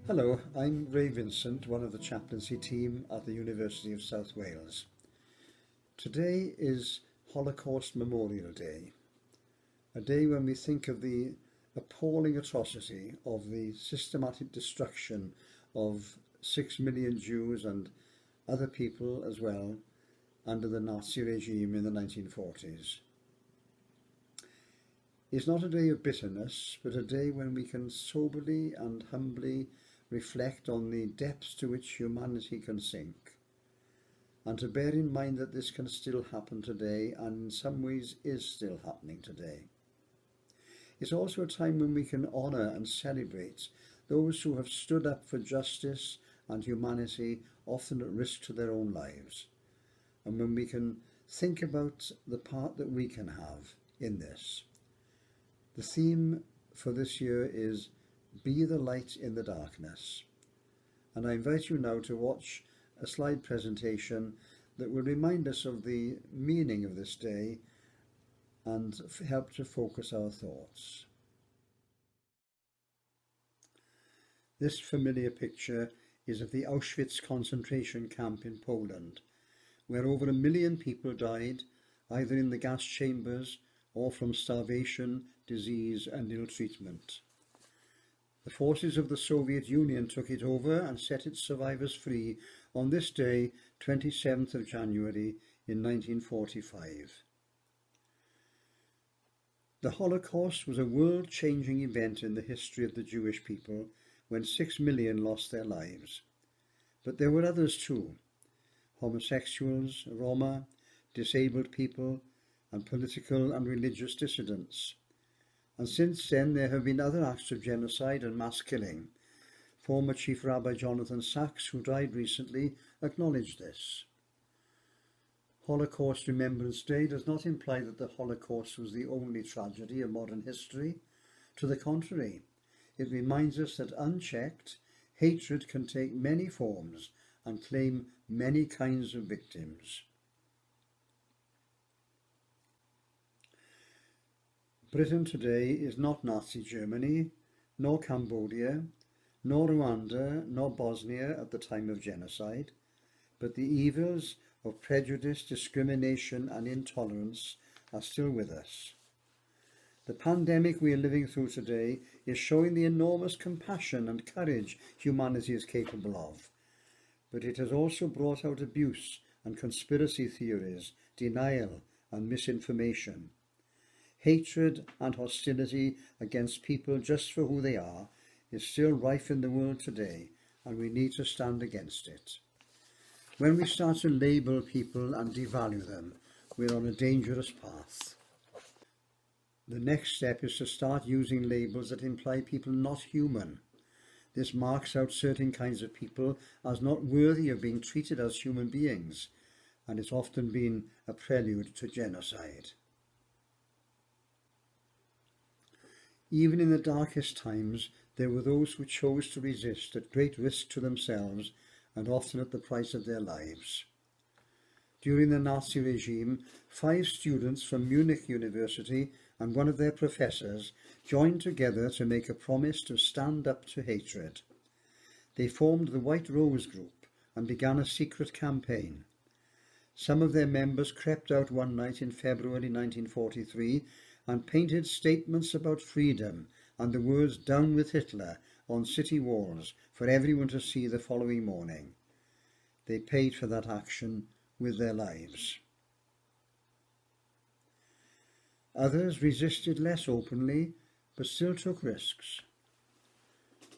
Hello, I'm Ray Vincent, one of the chaplaincy team at the University of South Wales. Today is Holocaust Memorial Day, a day when we think of the appalling atrocity of the systematic destruction of 6 million Jews and other people as well under the Nazi regime in the 1940s. It's not a day of bitterness, but a day when we can soberly and humbly reflect on the depths to which humanity can sink, and to bear in mind that this can still happen today, and in some ways is still happening today. It's also a time when we can honour and celebrate those who have stood up for justice and humanity, often at risk to their own lives, and when we can think about the part that we can have in this. The theme for this year is Be the Light in the Darkness, and I invite you now to watch a slide presentation that will remind us of the meaning of this day and help to focus our thoughts. This familiar picture is of the Auschwitz concentration camp in Poland, where over 1 million people died, either in the gas chambers or from starvation, disease and ill treatment. The forces of the Soviet Union took it over and set its survivors free on this day, 27th of January in 1945. The Holocaust was a world-changing event in the history of the Jewish people when 6 million lost their lives. But there were others too: homosexuals, Roma, disabled people, and political and religious dissidents. And since then there have been other acts of genocide and mass killing. Former Chief Rabbi Jonathan Sacks, who died recently, acknowledged this. Holocaust Remembrance Day does not imply that the Holocaust was the only tragedy of modern history. To the contrary, it reminds us that unchecked, hatred can take many forms and claim many kinds of victims. Britain today is not Nazi Germany, nor Cambodia, nor Rwanda, nor Bosnia at the time of genocide, but the evils of prejudice, discrimination and intolerance are still with us. The pandemic we are living through today is showing the enormous compassion and courage humanity is capable of, but it has also brought out abuse and conspiracy theories, denial and misinformation. Hatred and hostility against people just for who they are is still rife in the world today, and we need to stand against it. When we start to label people and devalue them, we're on a dangerous path. The next step is to start using labels that imply people not human. This marks out certain kinds of people as not worthy of being treated as human beings, and it's often been a prelude to genocide. Even in the darkest times, there were those who chose to resist at great risk to themselves and often at the price of their lives. During the Nazi regime, 5 students from Munich University and one of their professors joined together to make a promise to stand up to hatred. They formed the White Rose Group and began a secret campaign. Some of their members crept out one night in February 1943 and painted statements about freedom and the words "Down with Hitler" on city walls for everyone to see the following morning. They paid for that action with their lives. Others resisted less openly, but still took risks.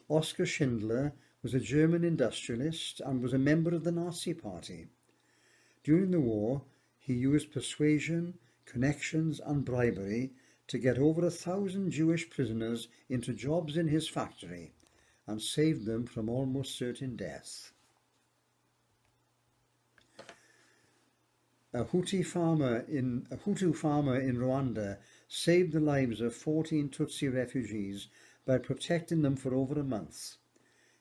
Oskar Schindler was a German industrialist and was a member of the Nazi Party. During the war, he used persuasion, connections and bribery to get over 1,000 Jewish prisoners into jobs in his factory and saved them from almost certain death. A Hutu farmer in Rwanda saved the lives of 14 Tutsi refugees by protecting them for over a month.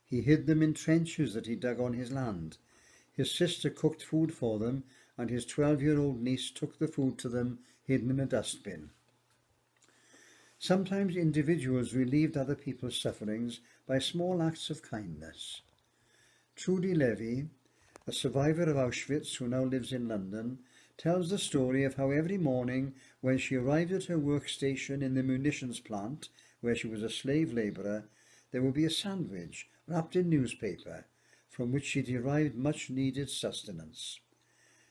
He hid them in trenches that he dug on his land. His sister cooked food for them, and his 12-year-old niece took the food to them, hidden in a dustbin. Sometimes individuals relieved other people's sufferings by small acts of kindness. Trudy Levy, a survivor of Auschwitz who now lives in London, tells the story of how every morning when she arrived at her workstation in the munitions plant, where she was a slave labourer, there would be a sandwich wrapped in newspaper, from which she derived much needed sustenance.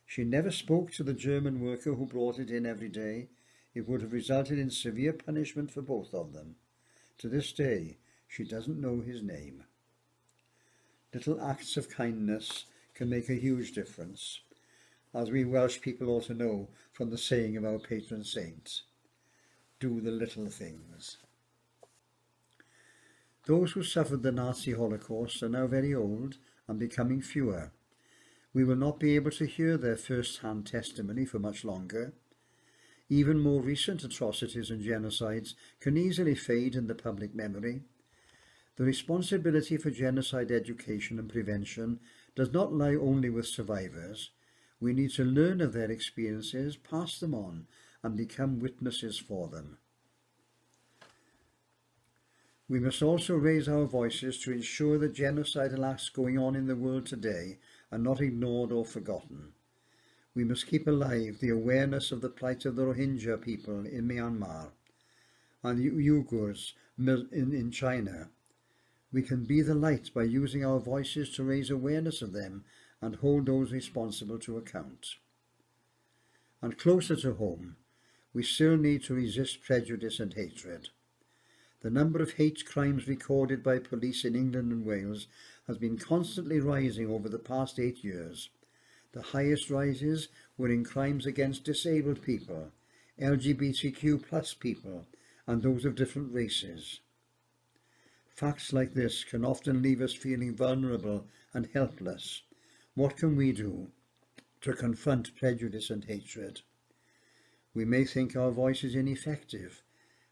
She never spoke to the German worker who brought it in every day. It would have resulted in severe punishment for both of them. To this day, she doesn't know his name. Little acts of kindness can make a huge difference, as we Welsh people ought to know from the saying of our patron saint, do the little things. Those who suffered the Nazi Holocaust are now very old and becoming fewer. We will not be able to hear their first-hand testimony for much longer. Even more recent atrocities and genocides can easily fade in the public memory. The responsibility for genocide education and prevention does not lie only with survivors. We need to learn of their experiences, pass them on, and become witnesses for them. We must also raise our voices to ensure that genocidal acts going on in the world today are not ignored or forgotten. We must keep alive the awareness of the plight of the Rohingya people in Myanmar and the Uyghurs in China. We can be the light by using our voices to raise awareness of them and hold those responsible to account. And closer to home, we still need to resist prejudice and hatred. The number of hate crimes recorded by police in England and Wales has been constantly rising over the past 8 years. The highest rises were in crimes against disabled people, LGBTQ+ people, and those of different races. Facts like this can often leave us feeling vulnerable and helpless. What can we do to confront prejudice and hatred? We may think our voice is ineffective,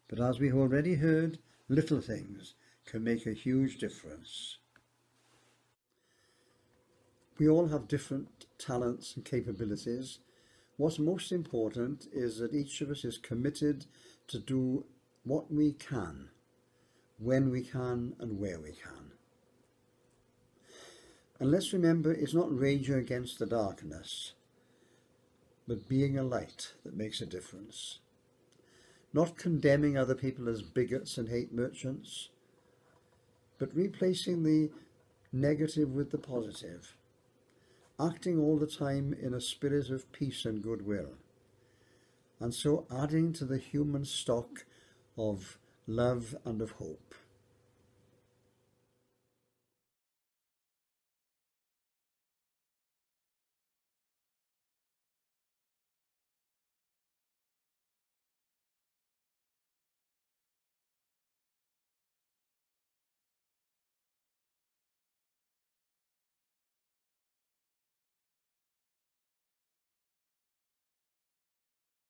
but as we've already heard, little things can make a huge difference. We all have different talents and capabilities. What's most important is that each of us is committed to do what we can, when we can and where we can. And let's remember, it's not raging against the darkness, but being a light that makes a difference. Not condemning other people as bigots and hate merchants, but replacing the negative with the positive. Acting all the time in a spirit of peace and goodwill, and so adding to the human stock of love and of hope.